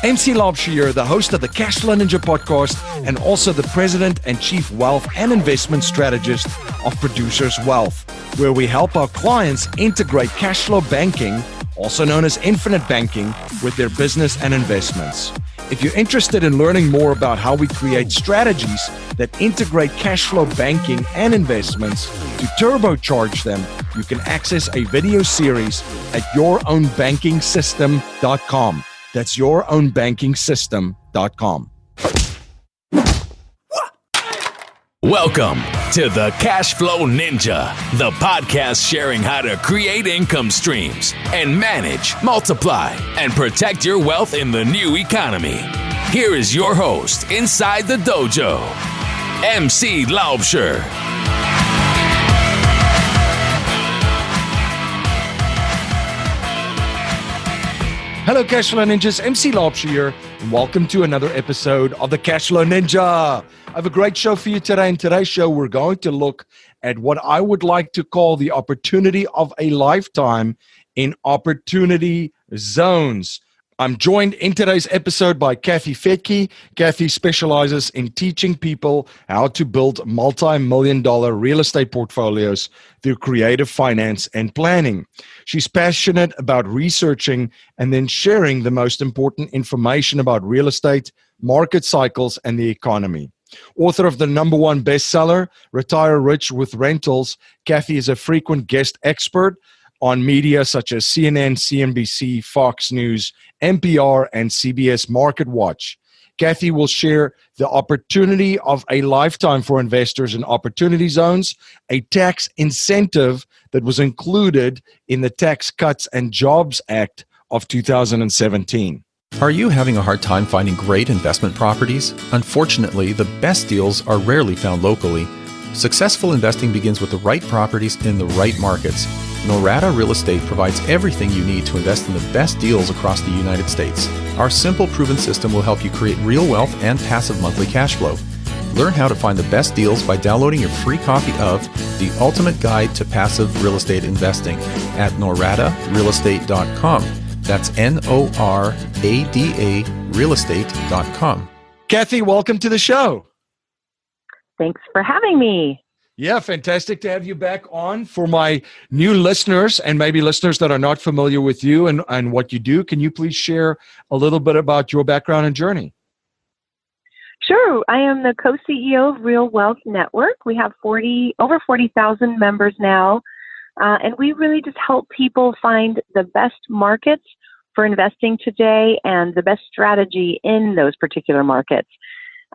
MC Laubscher here, the host of the Cashflow Ninja podcast and also the president and chief wealth and investment strategist of Producers Wealth, where we help our clients integrate cash flow banking, also known as infinite banking, with their business and investments. If you're interested in learning more about how we create strategies that integrate cash flow banking and investments to turbocharge them, you can access a video series at yourownbankingsystem.com. That's yourownbankingsystem.com. Welcome to the Cashflow Ninja, the podcast sharing how to create income streams and manage, multiply, and protect your wealth in the new economy. Here is your host inside the dojo, MC Laubscher. Hello, Cashflow Ninjas. MC Laubscher here, and welcome to another episode of the Cashflow Ninja. I have a great show for you today. In today's show, we're going to look at what I would like to call the opportunity of a lifetime in opportunity zones. I'm joined in today's episode by Kathy Fettke. Kathy specializes in teaching people how to build multi-million-dollar real estate portfolios through creative finance and planning. She's passionate about researching and then sharing the most important information about real estate, market cycles, and the economy. Author of the #1 bestseller, Retire Rich with Rentals, Kathy is a frequent guest expert on media such as CNN, CNBC, Fox News, NPR, and CBS MarketWatch. Kathy will share the opportunity of a lifetime for investors in opportunity zones, a tax incentive that was included in the Tax Cuts and Jobs Act of 2017. Are you having a hard time finding great investment properties? Unfortunately, the best deals are rarely found locally. Successful investing begins with the right properties in the right markets. Norada Real Estate provides everything you need to invest in the best deals across the United States. Our simple, proven system will help you create real wealth and passive monthly cash flow. Learn how to find the best deals by downloading your free copy of The Ultimate Guide to Passive Real Estate Investing at noradarealestate.com. That's NORADA realestate.com. Kathy, welcome to the show. Thanks for having me. Yeah, fantastic to have you back on. For my new listeners and maybe listeners that are not familiar with you and what you do, can you please share a little bit about your background and journey? Sure. I am the co-CEO of Real Wealth Network. We have over 40,000 members now, and we really just help people find the best markets for investing today and the best strategy in those particular markets.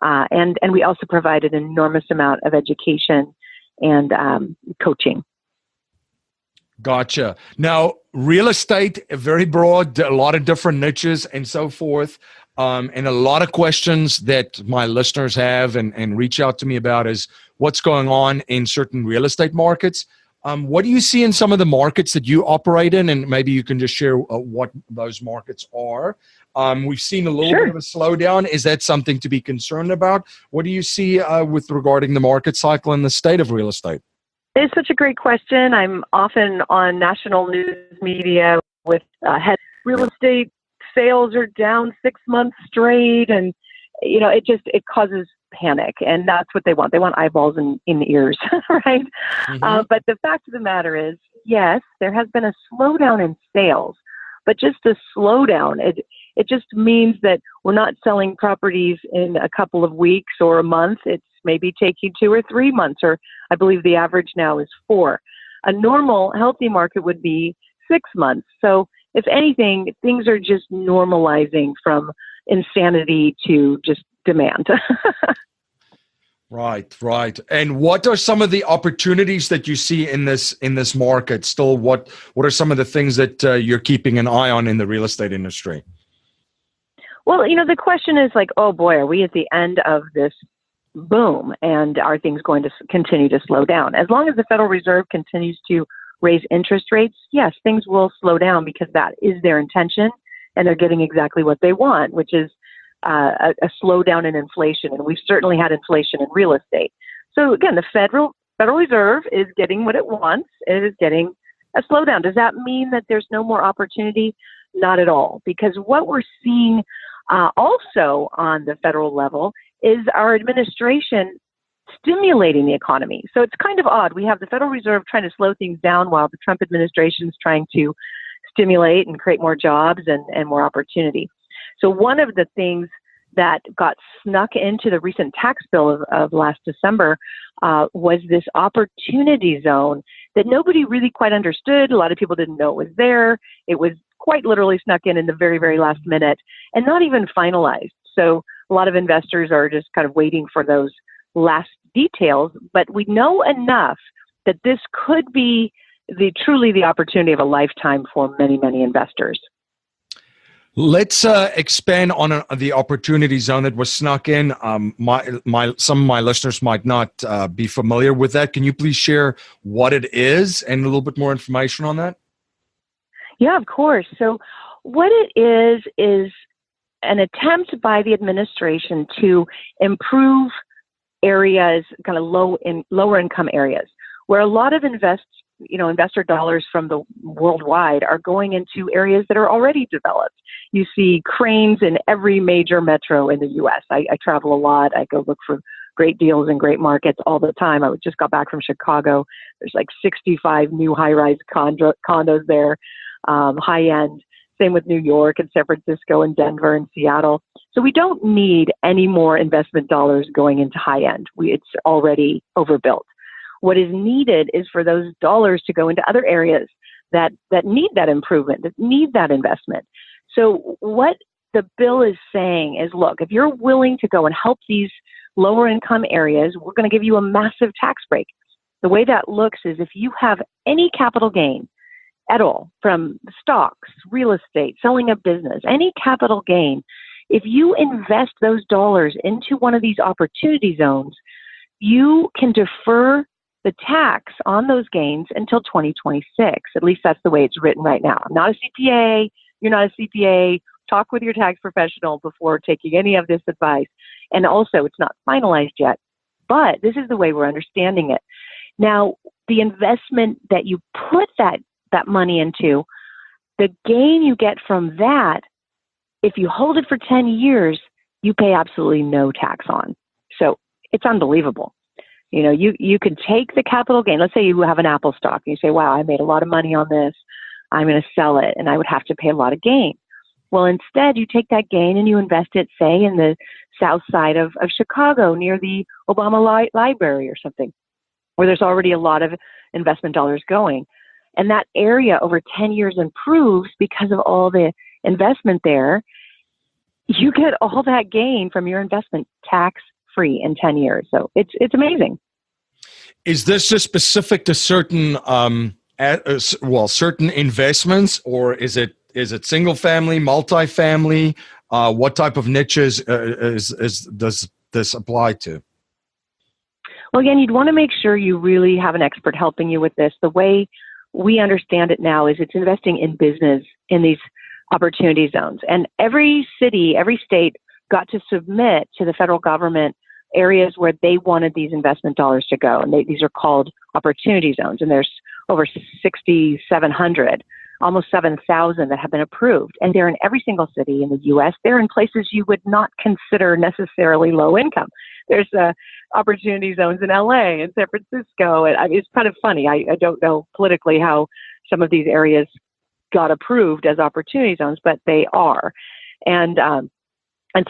And we also provide an enormous amount of education and coaching. Gotcha. Now, real estate, very broad, a lot of different niches and so forth. And a lot of questions that my listeners have and reach out to me about is what's going on in certain real estate markets. What do you see in some of the markets that you operate in? And maybe you can just share what those markets are. We've seen a little bit of a slowdown. Is that something to be concerned about? What do you see with regarding the market cycle and the state of real estate? It's such a great question. I'm often on national news media with real estate sales are down 6 months straight. And, you know, it causes panic. And that's what they want. They want eyeballs in ears, right? Mm-hmm. But the fact of the matter is, yes, there has been a slowdown in sales, but just a slowdown. It just means that we're not selling properties in a couple of weeks or a month. It's maybe taking 2 or 3 months, or I believe the average now is 4. A normal, healthy market would be 6 months. So if anything, things are just normalizing from insanity to just demand. Right. And what are some of the opportunities that you see in this market? Still, what are some of the things that you're keeping an eye on in the real estate industry? Well, you know, the question is like, oh boy, are we at the end of this boom? And are things going to continue to slow down? As long as the Federal Reserve continues to raise interest rates, yes, things will slow down because that is their intention. And they're getting exactly what they want, which is a slowdown in inflation. And we've certainly had inflation in real estate. So again, the Federal Reserve is getting what it wants. It is getting a slowdown. Does that mean that there's no more opportunity? Not at all. Because what we're seeing Also on the federal level is our administration stimulating the economy. So it's kind of odd. We have the Federal Reserve trying to slow things down while the Trump administration is trying to stimulate and create more jobs and more opportunity. So one of the things that got snuck into the recent tax bill of last December was this opportunity zone that nobody really quite understood. A lot of people didn't know it was there. It was quite literally snuck in the very, very last minute and not even finalized. So a lot of investors are just kind of waiting for those last details. But we know enough that this could be truly the opportunity of a lifetime for many, many investors. Let's expand on the opportunity zone that was snuck in. Some of my listeners might not be familiar with that. Can you please share what it is and a little bit more information on that? Yeah, of course. So what it is an attempt by the administration to improve areas, kind of lower income areas, where a lot of investor dollars from the worldwide are going into areas that are already developed. You see cranes in every major metro in the U.S. I travel a lot. I go look for great deals in great markets all the time. I just got back from Chicago. There's like 65 new high-rise condos there, high-end. Same with New York and San Francisco and Denver and Seattle. So we don't need any more investment dollars going into high-end. It's already overbuilt. What is needed is for those dollars to go into other areas that need that improvement, that need that investment. So what the bill is saying is, look, if you're willing to go and help these lower income areas, we're going to give you a massive tax break. The way that looks is if you have any capital gain at all from stocks, real estate, selling a business, any capital gain, if you invest those dollars into one of these opportunity zones, you can defer the tax on those gains until 2026. At least that's the way it's written right now. I'm not a CPA. You're not a CPA. Talk with your tax professional before taking any of this advice. And also, it's not finalized yet, but this is the way we're understanding it. Now, the investment that you put that money into, the gain you get from that, if you hold it for 10 years, you pay absolutely no tax on. So it's unbelievable. You know, you could take the capital gain. Let's say you have an Apple stock and you say, wow, I made a lot of money on this. I'm going to sell it and I would have to pay a lot of gain. Well, instead, you take that gain and you invest it, say, in the south side of Chicago near the Obama Library or something, where there's already a lot of investment dollars going. And that area over 10 years improves because of all the investment there. You get all that gain from your investment tax-free in 10 years. So it's amazing. Is this just specific to certain certain investments, or is it single family, multifamily? What type of niches does this apply to? Well, again, you'd want to make sure you really have an expert helping you with this. The way we understand it now is it's investing in business in these opportunity zones. And every city, every state got to submit to the federal government areas where they wanted these investment dollars to go. And these are called opportunity zones. And there's over 6,700, almost 7,000 that have been approved. And they're in every single city in the U.S. They're in places you would not consider necessarily low income. There's opportunity zones in L.A. and San Francisco. And I mean, it's kind of funny. I don't know politically how some of these areas got approved as opportunity zones, but they are. And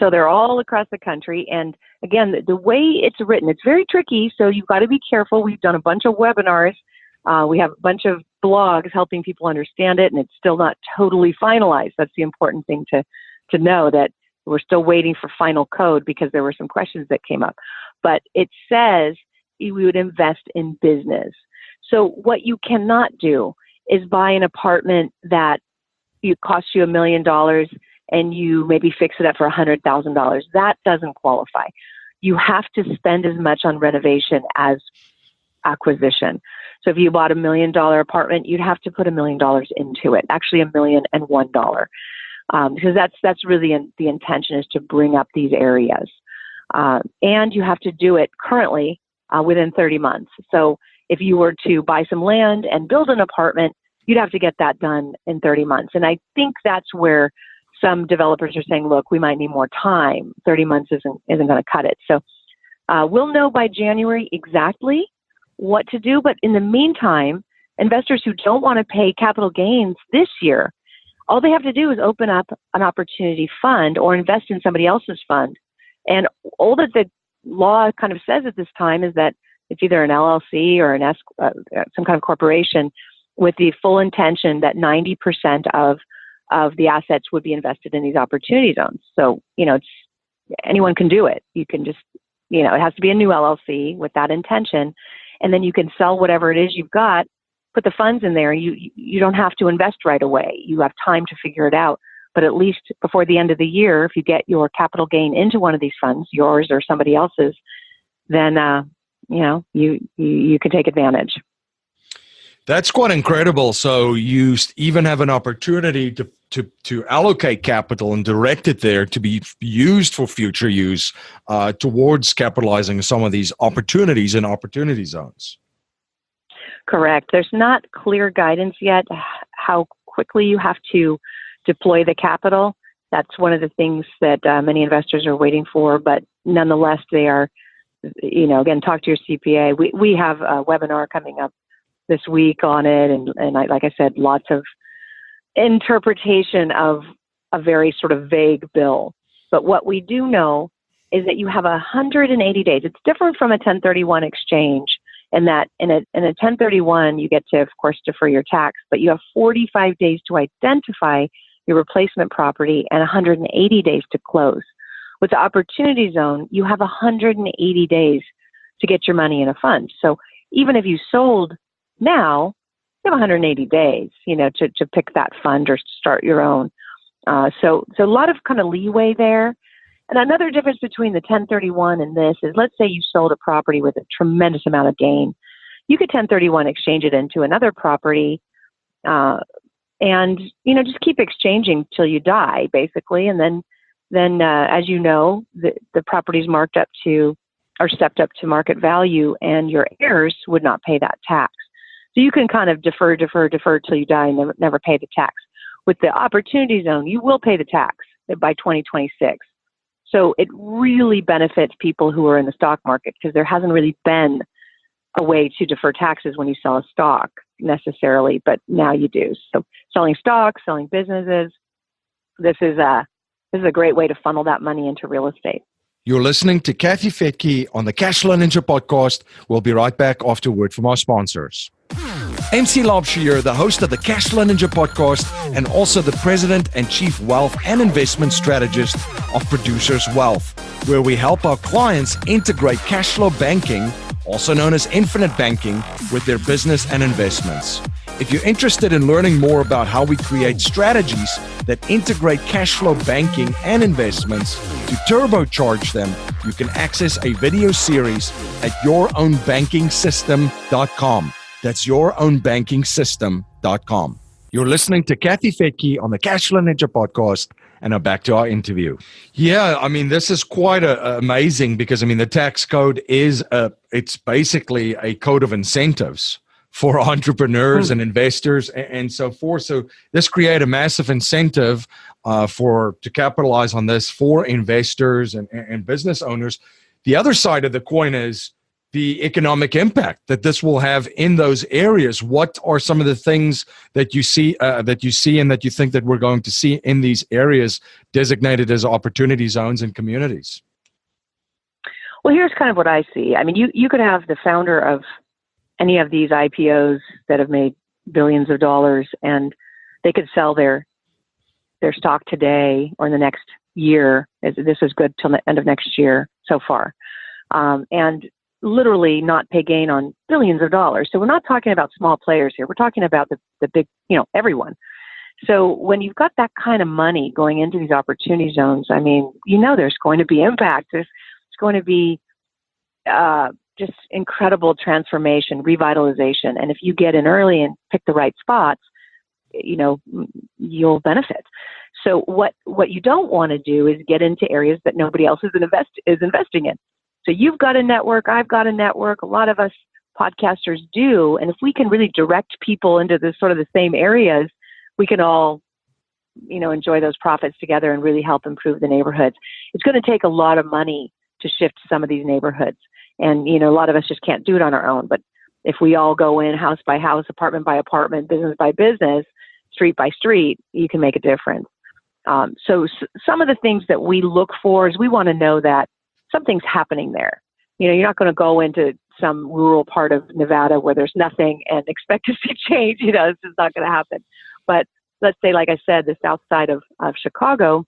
so they're all across the country. And again, the way it's written, it's very tricky. So you've got to be careful. We've done a bunch of webinars. We have a bunch of blogs helping people understand it, and it's still not totally finalized. That's the important thing to know, that we're still waiting for final code because there were some questions that came up. But it says we would invest in business. So what you cannot do is buy an apartment that costs you $1 million and you maybe fix it up for $100,000. That doesn't qualify. You have to spend as much on renovation as acquisition. So if you bought $1 million apartment, you'd have to put $1 million into it. Actually, $1,001,001, because that's really the intention, is to bring up these areas, and you have to do it currently within 30 months. So if you were to buy some land and build an apartment, you'd have to get that done in 30 months. And I think that's where some developers are saying, look, we might need more time. 30 months isn't going to cut it. So we'll know by January exactly what to do. But in the meantime, investors who don't want to pay capital gains this year, all they have to do is open up an opportunity fund or invest in somebody else's fund. And all that the law kind of says at this time is that it's either an LLC or some kind of corporation with the full intention that 90% of the assets would be invested in these opportunity zones. So, anyone can do it. You can just, it has to be a new LLC with that intention. And then you can sell whatever it is you've got, put the funds in there. You don't have to invest right away. You have time to figure it out. But at least before the end of the year, if you get your capital gain into one of these funds, yours or somebody else's, then, you can take advantage. That's quite incredible. So you even have an opportunity to allocate capital and direct it there to be used for future use towards capitalizing some of these opportunities in opportunity zones. Correct. There's not clear guidance yet how quickly you have to deploy the capital. That's one of the things that many investors are waiting for, but nonetheless, they are, again, talk to your CPA. We have a webinar coming up this week on it, and like I said, lots of interpretation of a very sort of vague bill. But what we do know is that you have 180 days. It's different from a 1031 exchange in that in a 1031, you get to, of course, defer your tax, but you have 45 days to identify your replacement property and 180 days to close. With the opportunity zone, you have 180 days to get your money in a fund. So even if you sold now, you have 180 days, to pick that fund or start your own. So a lot of kind of leeway there. And another difference between the 1031 and this is, let's say you sold a property with a tremendous amount of gain. You could 1031 exchange it into another property, and just keep exchanging till you die, basically. And then as you know, the property's marked up to or stepped up to market value, and your heirs would not pay that tax. So you can kind of defer till you die and never pay the tax. With the opportunity zone, you will pay the tax by 2026. So it really benefits people who are in the stock market, because there hasn't really been a way to defer taxes when you sell a stock necessarily, but now you do. So selling stocks, selling businesses, this is a great way to funnel that money into real estate. You're listening to Kathy Fettke on the Cashflow Ninja podcast. We'll be right back after a word from our sponsors. MC Laubscher, the host of the Cashflow Ninja podcast and also the president and chief wealth and investment strategist of Producers Wealth, where we help our clients integrate cash flow banking, also known as infinite banking, with their business and investments. If you're interested in learning more about how we create strategies that integrate cash flow banking and investments to turbocharge them, you can access a video series at yourownbankingsystem.com. That's yourownbankingsystem.com. You're listening to Kathy Fettke on the Cashflow Ninja podcast, and now back to our interview. Yeah, I mean, this is quite amazing because, I mean, the tax code is it's basically a code of incentives for entrepreneurs and investors and so forth. So this creates a massive incentive to capitalize on this for investors and business owners. The other side of the coin is the economic impact that this will have in those areas. What are some of the things that you see and that you think that we're going to see in these areas designated as opportunity zones and communities? Well, here's kind of what I see. I mean, you could have the founder of any of these IPOs that have made billions of dollars, and they could sell their stock today or in the next year. This is good till the end of next year so far, and literally not pay gain on billions of dollars. So we're not talking about small players here. We're talking about the big, everyone. So when you've got that kind of money going into these opportunity zones, I mean, there's going to be impact. There's going to be just incredible transformation, revitalization. And if you get in early and pick the right spots, you'll benefit. So what you don't want to do is get into areas that nobody else is investing in. So you've got a network, I've got a network, a lot of us podcasters do. And if we can really direct people into the sort of the same areas, we can all, enjoy those profits together and really help improve the neighborhoods. It's going to take a lot of money to shift some of these neighborhoods. And, a lot of us just can't do it on our own. But if we all go in house by house, apartment by apartment, business by business, street by street, you can make a difference. So some of the things that we look for is we want to know that something's happening there. You're not going to go into some rural part of Nevada where there's nothing and expect to see change. This is not going to happen. But let's say, like I said, the south side of Chicago,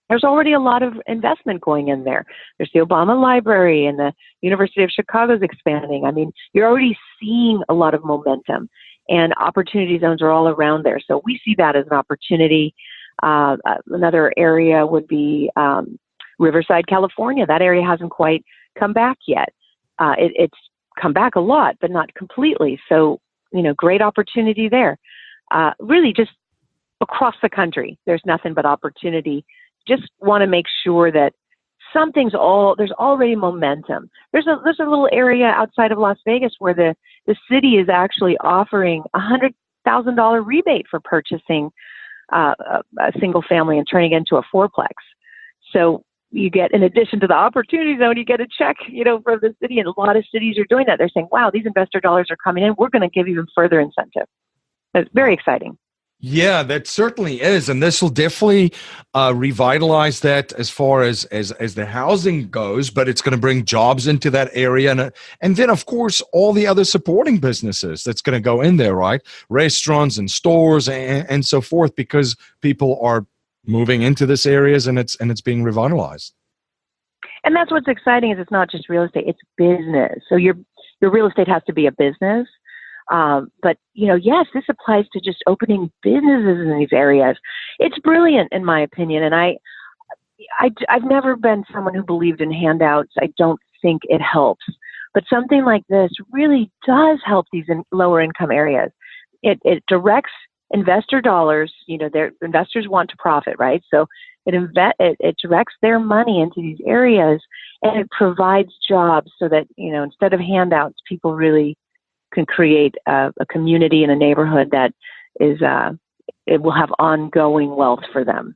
there's already a lot of investment going in there. There's the Obama Library and the University of Chicago is expanding. I mean, you're already seeing a lot of momentum, and opportunity zones are all around there. So we see that as an opportunity. Another area would be Riverside, California. That area hasn't quite come back yet. It's come back a lot, but not completely. So, great opportunity there. Really just across the country, there's nothing but opportunity. Just want to make sure that there's already momentum. There's a little area outside of Las Vegas where the city is actually offering $100,000 rebate for purchasing a single family and turning it into a fourplex. So you get, in addition to the opportunity zone, you get a check, from the city. And a lot of cities are doing that. They're saying, wow, these investor dollars are coming in. We're going to give even further incentive. It's very exciting. Yeah, that certainly is. And this will definitely revitalize that as far as the housing goes, but it's going to bring jobs into that area. And then, of course, all the other supporting businesses that's going to go in there, right? Restaurants and stores and so forth, because people are moving into this areas and it's being revitalized. And that's what's exciting is it's not just real estate, it's business. So your real estate has to be a business. But, yes, this applies to just opening businesses in these areas. It's brilliant, in my opinion. And I've never been someone who believed in handouts. I don't think it helps. But something like this really does help these lower income areas. It directs investor dollars. Their investors want to profit, right? So it directs their money into these areas, and it provides jobs so that, instead of handouts, people really can create a community and a neighborhood that is, it will have ongoing wealth for them.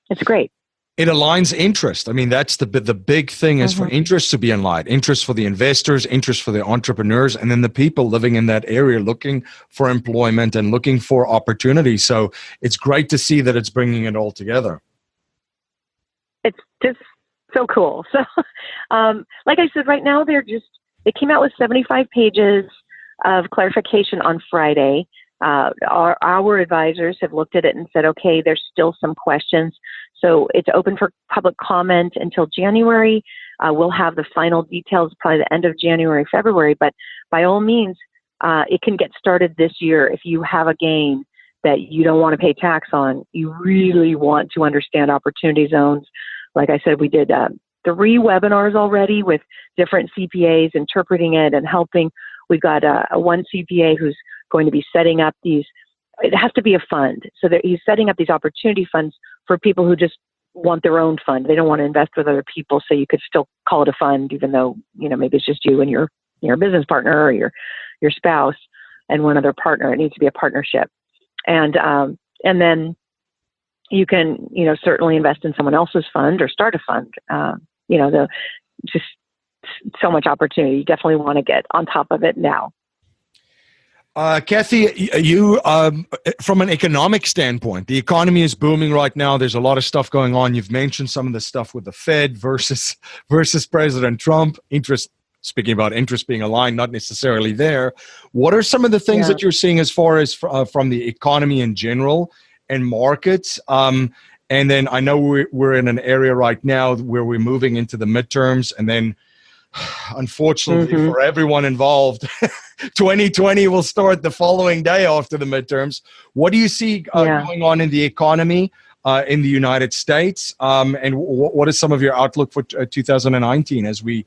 It's great. It aligns interest. I mean, that's the big thing is for interest to be aligned. Interest for the investors, interest for the entrepreneurs, and then the people living in that area looking for employment and looking for opportunity. So it's great to see that it's bringing it all together. It's just so cool. So, like I said, right now they came out with 75 pages of clarification on Friday. Our advisors have looked at it and said, okay, there's still some questions. So it's open for public comment until January. We'll have the final details probably the end of January, February. But by all means, it can get started this year. If you have a gain that you don't want to pay tax on, you really want to understand opportunity zones. Like I said, we did 3 webinars already with different CPAs interpreting it and helping. We've got one CPA who's going to be setting up these. It has to be a fund. So that he's setting up these opportunity funds for people who just want their own fund. They don't want to invest with other people. So you could still call it a fund, even though, maybe it's just you and your business partner or your spouse and one other partner. It needs to be a partnership. And then you can, certainly invest in someone else's fund or start a fund. Just so much opportunity. You definitely want to get on top of it now. Kathy, you from an economic standpoint, the economy is booming right now. There's a lot of stuff going on. You've mentioned some of the stuff with the Fed versus President Trump. Speaking about interest being aligned, not necessarily there. What are some of the things that you're seeing as far as from the economy in general and markets? And then I know we're in an area right now where we're moving into the midterms, and then unfortunately for everyone involved, 2020 will start the following day after the midterms. What do you see going on in the economy in the United States? And what is some of your outlook for 2019 as we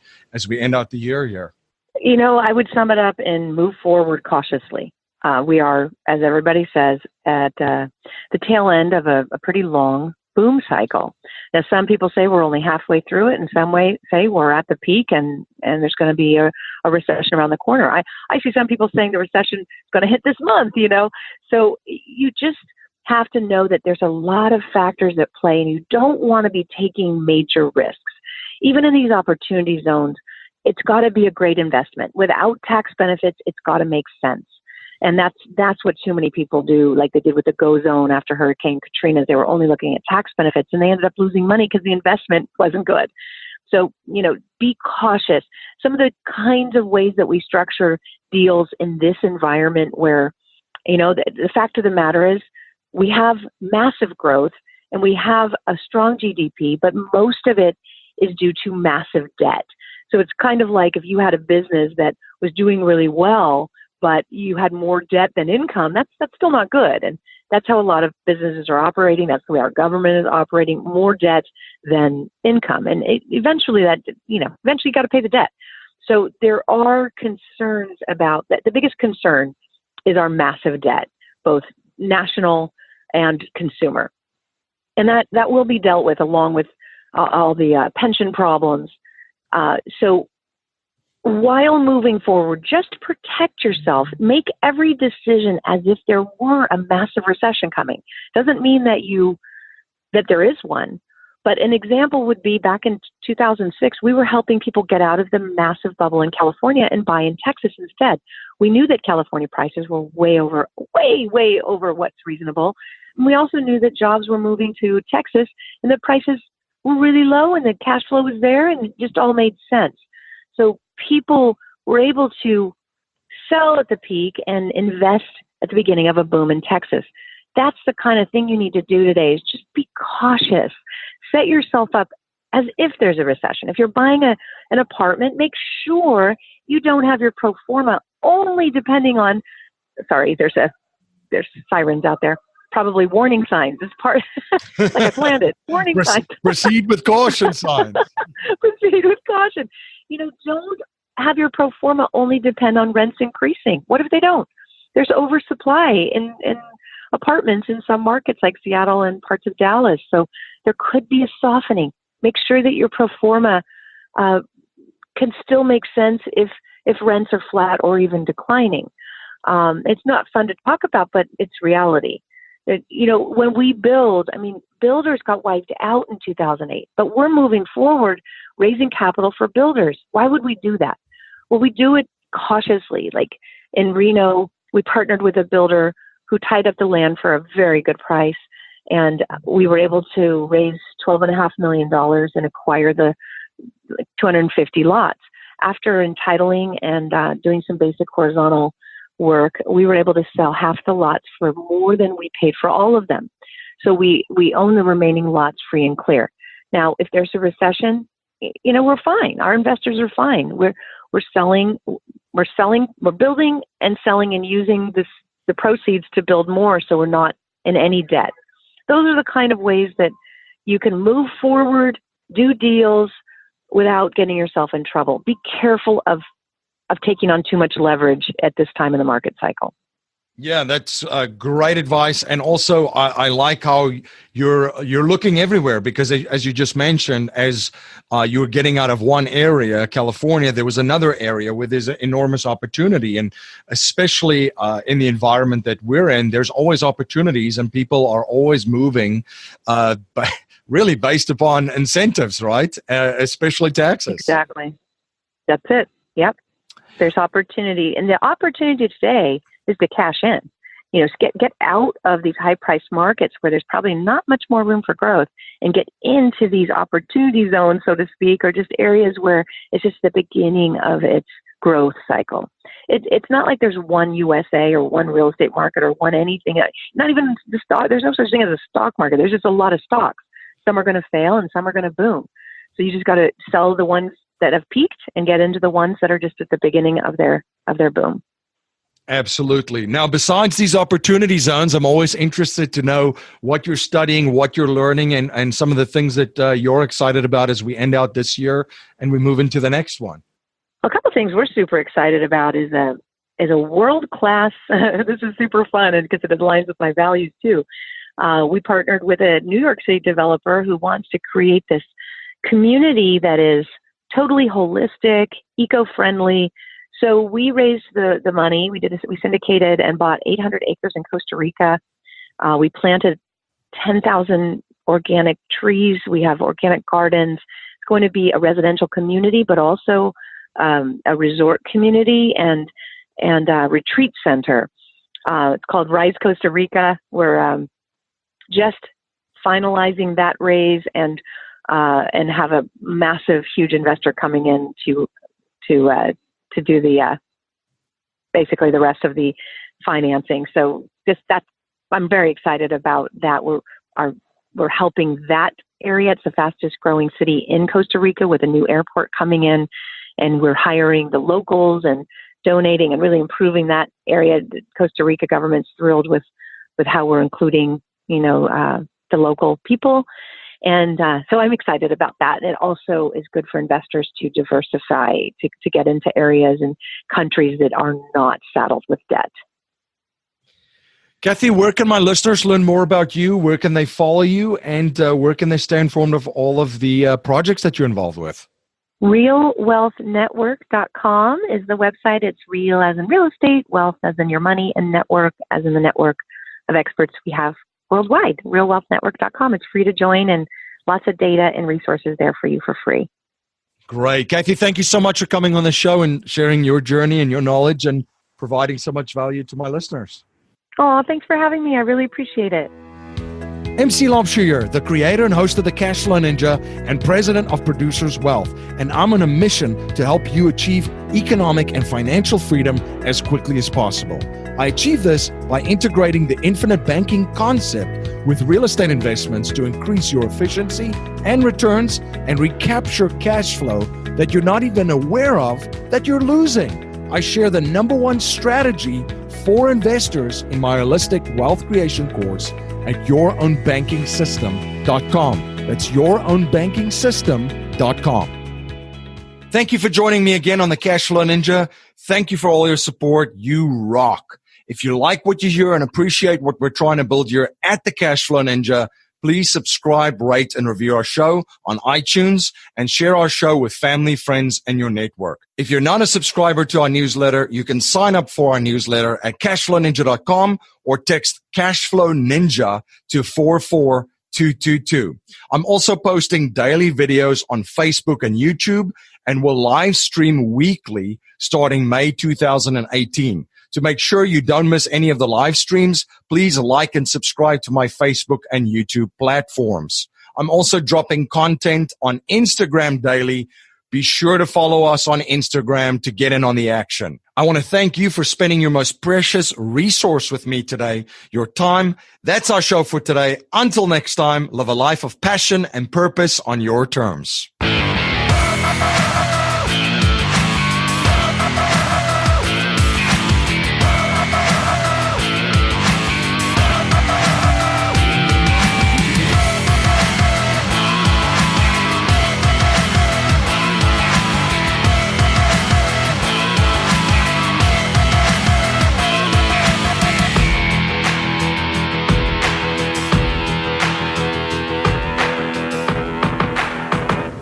end out the year here? I would sum it up and move forward cautiously. We are, as everybody says, at the tail end of a pretty long boom cycle. Now, some people say we're only halfway through it, and some say we're at the peak and there's going to be a recession around the corner. I see some people saying the recession is going to hit this month, So you just have to know that there's a lot of factors at play, and you don't want to be taking major risks. Even in these opportunity zones, it's got to be a great investment. Without tax benefits, it's got to make sense. And that's what too many people do, like they did with the Go Zone after Hurricane Katrina. They were only looking at tax benefits, and they ended up losing money because the investment wasn't good. So, be cautious. Some of the kinds of ways that we structure deals in this environment where, the fact of the matter is we have massive growth and we have a strong GDP, but most of it is due to massive debt. So it's kind of like if you had a business that was doing really well, but you had more debt than income, that's still not good. And that's how a lot of businesses are operating. That's the way our government is operating, more debt than income. And eventually you got to pay the debt. So there are concerns about that. The biggest concern is our massive debt, both national and consumer. And that will be dealt with along with all the pension problems. So while moving forward, just protect yourself. Make every decision as if there were a massive recession coming. Doesn't mean that there is one. But an example would be back in 2006, we were helping people get out of the massive bubble in California and buy in Texas instead. We knew that California prices were way over what's reasonable. And we also knew that jobs were moving to Texas and the prices were really low and the cash flow was there, and it just all made sense. So people were able to sell at the peak and invest at the beginning of a boom in Texas. That's the kind of thing you need to do today, is just be cautious. Set yourself up as if there's a recession. If you're buying an apartment, make sure you don't have your pro forma only depending on, sorry, there's sirens out there. Probably warning signs is part, like I planned it. Warning signs. Proceed with caution signs. Proceed with caution. Don't have your pro forma only depend on rents increasing. What if they don't? There's oversupply in apartments in some markets like Seattle and parts of Dallas. So there could be a softening. Make sure that your pro forma can still make sense if rents are flat or even declining. It's not fun to talk about, but it's reality. When we build, builders got wiped out in 2008, but we're moving forward, raising capital for builders. Why would we do that? Well, we do it cautiously. Like in Reno, we partnered with a builder who tied up the land for a very good price, and we were able to raise $12.5 million and acquire the 250 lots. After entitling and doing some basic horizontal work, we were able to sell half the lots for more than we paid for all of them. So we own the remaining lots free and clear. Now, if there's a recession, we're fine. Our investors are fine. We're building and selling and using the proceeds to build more, so we're not in any debt. Those are the kind of ways that you can move forward, do deals without getting yourself in trouble. Be careful of taking on too much leverage at this time in the market cycle. Yeah, that's great advice. And also, I like how you're looking everywhere, because as you just mentioned, as you were getting out of one area, California, there was another area where there's an enormous opportunity. And especially in the environment that we're in, there's always opportunities, and people are always moving really based upon incentives, right? Especially taxes. Exactly. That's it. Yep. There's opportunity. And the opportunity today is to cash in. Get out of these high-priced markets where there's probably not much more room for growth, and get into these opportunity zones, so to speak, or just areas where it's just the beginning of its growth cycle. It's not like there's one USA or one real estate market or one anything. Not even the stock. There's no such thing as a stock market. There's just a lot of stocks. Some are going to fail and some are going to boom. So you just got to sell the ones that have peaked and get into the ones that are just at the beginning of their boom. Absolutely. Now, besides these opportunity zones, I'm always interested to know what you're studying, what you're learning, and some of the things that you're excited about as we end out this year and we move into the next one. A couple of things we're super excited about is a world-class, this is super fun because it aligns with my values too. We partnered with a New York City developer who wants to create this community that is totally holistic, eco-friendly. So we raised the money. We syndicated and bought 800 acres in Costa Rica. We planted 10,000 organic trees. We have organic gardens. It's going to be a residential community, but also a resort community and a retreat center. It's called Rise Costa Rica. We're just finalizing that raise and have a massive, huge investor coming in to do the basically the rest of the financing. So I'm very excited about that. We're helping that area. It's the fastest growing city in Costa Rica with a new airport coming in, and we're hiring the locals and donating and really improving that area. The Costa Rica government's thrilled with how we're including, the local people. And so I'm excited about that. It also is good for investors to diversify, to get into areas and countries that are not saddled with debt. Kathy, where can my listeners learn more about you? Where can they follow you? And where can they stay informed of all of the projects that you're involved with? RealWealthNetwork.com is the website. It's real as in real estate, wealth as in your money, and network as in the network of experts we have worldwide. RealWealthNetwork.com. It's free to join and lots of data and resources there for you for free. Great. Kathy, thank you so much for coming on the show and sharing your journey and your knowledge and providing so much value to my listeners. Oh, thanks for having me. I really appreciate it. MC Laubscher here, the creator and host of the Cashflow Ninja and president of Producers Wealth, and I'm on a mission to help you achieve economic and financial freedom as quickly as possible. I achieve this by integrating the infinite banking concept with real estate investments to increase your efficiency and returns and recapture cash flow that you're not even aware of that you're losing. I share the number one strategy for investors in my holistic wealth creation course at yourownbankingsystem.com. That's yourownbankingsystem.com. Thank you for joining me again on the Cashflow Ninja. Thank you for all your support. You rock. If you like what you hear and appreciate what we're trying to build here at the Cashflow Ninja, please subscribe, rate, and review our show on iTunes and share our show with family, friends, and your network. If you're not a subscriber to our newsletter, you can sign up for our newsletter at cashflowninja.com or text Cashflow Ninja to 44222. I'm also posting daily videos on Facebook and YouTube and will live stream weekly starting May 2018. To make sure you don't miss any of the live streams, please like and subscribe to my Facebook and YouTube platforms. I'm also dropping content on Instagram daily. Be sure to follow us on Instagram to get in on the action. I want to thank you for spending your most precious resource with me today, your time. That's our show for today. Until next time, live a life of passion and purpose on your terms.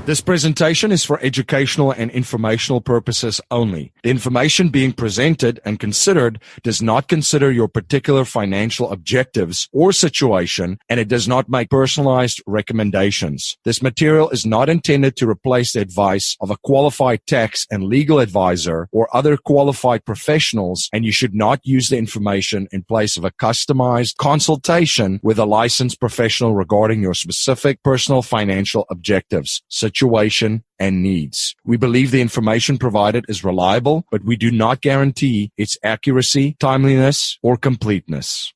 This presentation is for educational and informational purposes only. The information being presented and considered does not consider your particular financial objectives or situation, and it does not make personalized recommendations. This material is not intended to replace the advice of a qualified tax and legal advisor or other qualified professionals, and you should not use the information in place of a customized consultation with a licensed professional regarding your specific personal financial objectives, situation, and needs. We believe the information provided is reliable, but we do not guarantee its accuracy, timeliness, or completeness.